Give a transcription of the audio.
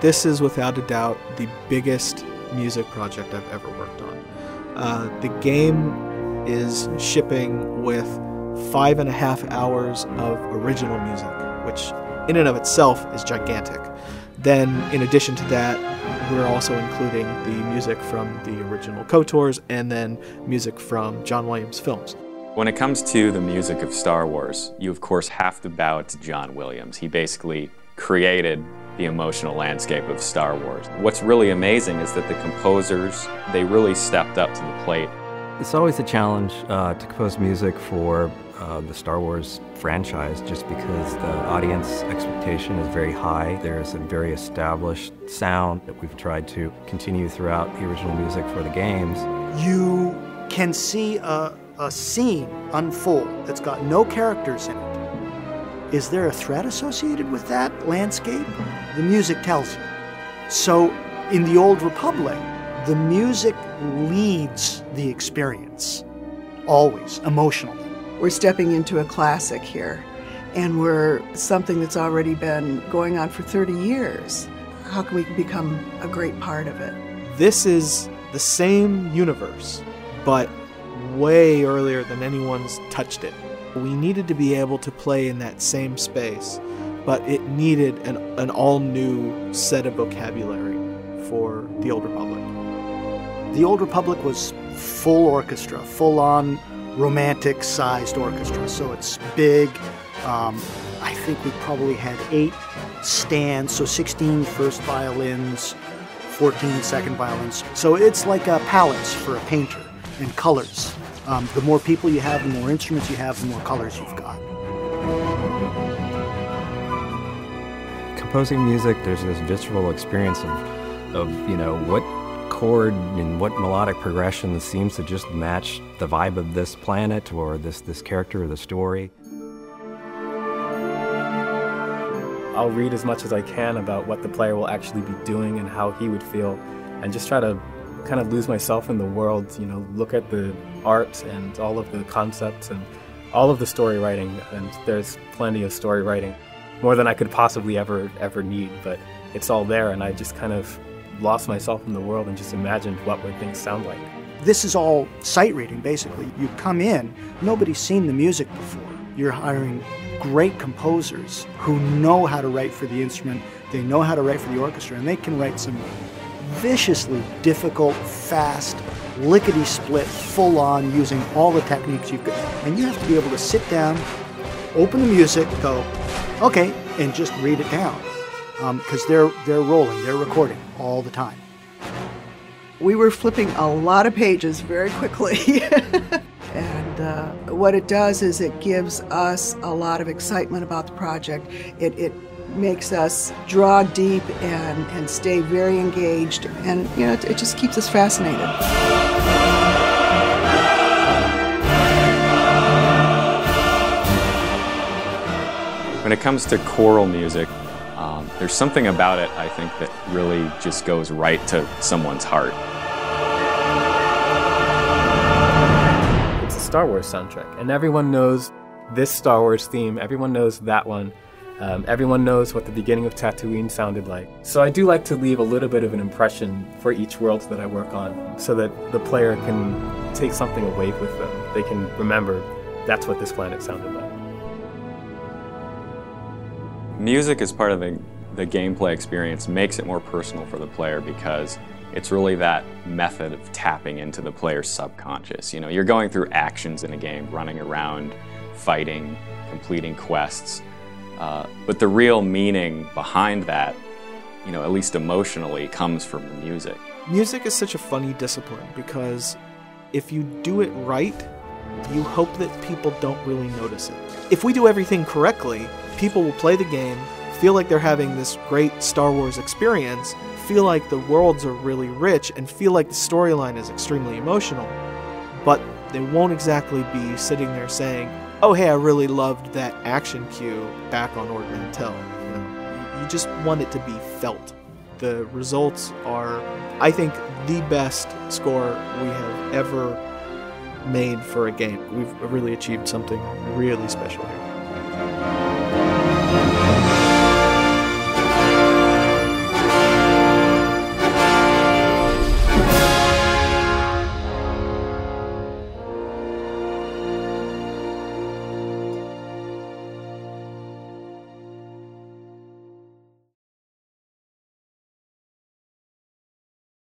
This is without a doubt the biggest music project I've ever worked on. The game is shipping with 5.5 hours of original music, which in and of itself is gigantic. Then, in addition to that, we're also including the music from the original KOTORs and then music from John Williams films. When it comes to the music of Star Wars, you of course have to bow to John Williams. He basically created the emotional landscape of Star Wars. What's really amazing is that the composers, they really stepped up to the plate. It's always a challenge to compose music for the Star Wars franchise, just because the audience expectation is very high. There's a very established sound that we've tried to continue throughout the original music for the games. You can see a scene unfold that's got no characters in it. Is there a threat associated with that landscape? The music tells you. So in the Old Republic, the music leads the experience, always, emotionally. We're stepping into a classic here, and we're something that's already been going on for 30 years. How can we become a great part of it? This is the same universe, but way earlier than anyone's touched it. We needed to be able to play in that same space, but it needed an all-new set of vocabulary for the Old Republic. The Old Republic was full orchestra, full-on romantic-sized orchestra, so it's big. I think we probably had 8 stands, so 16 first violins, 14 second violins. So it's like a palettes for a painter, and colors. The more people you have, the more instruments you have, the more colors you've got. Composing music, there's this visceral experience of you know, what chord and what melodic progression seems to just match the vibe of this planet or this character or the story. I'll read as much as I can about what the player will actually be doing and how he would feel, and just try to kind of lose myself in the world, you know, look at the art and all of the concepts and all of the story writing, and there's plenty of story writing, more than I could possibly ever need, but it's all there, and I just kind of lost myself in the world and just imagined what would things sound like. This is all sight reading, basically. You come in, nobody's seen the music before. You're hiring great composers who know how to write for the instrument, they know how to write for the orchestra, and they can write some viciously difficult, fast, lickety-split, full-on, using all the techniques you've got. And you have to be able to sit down, open the music, go, okay, and just read it down. Because they're rolling, they're recording all the time. We were flipping a lot of pages very quickly. And what it does is it gives us a lot of excitement about the project. It makes us draw deep and stay very engaged, and you know, it just keeps us fascinated. When it comes to choral music, there's something about it, I think, that really just goes right to someone's heart. It's a Star Wars soundtrack, and everyone knows this Star Wars theme, everyone knows that one. Everyone knows what the beginning of Tatooine sounded like. So I do like to leave a little bit of an impression for each world that I work on, so that the player can take something away with them. They can remember that's what this planet sounded like. Music as part of the gameplay experience makes it more personal for the player, because it's really that method of tapping into the player's subconscious. You know, you're going through actions in a game, running around, fighting, completing quests. But the real meaning behind that, you know, at least emotionally, comes from the music. Music is such a funny discipline, because if you do it right, you hope that people don't really notice it. If we do everything correctly, people will play the game, feel like they're having this great Star Wars experience, feel like the worlds are really rich, and feel like the storyline is extremely emotional, but they won't exactly be sitting there saying, oh hey, I really loved that action cue back on Ord Mantell. You know, you just want it to be felt. The results are, I think, the best score we have ever made for a game. We've really achieved something really special here.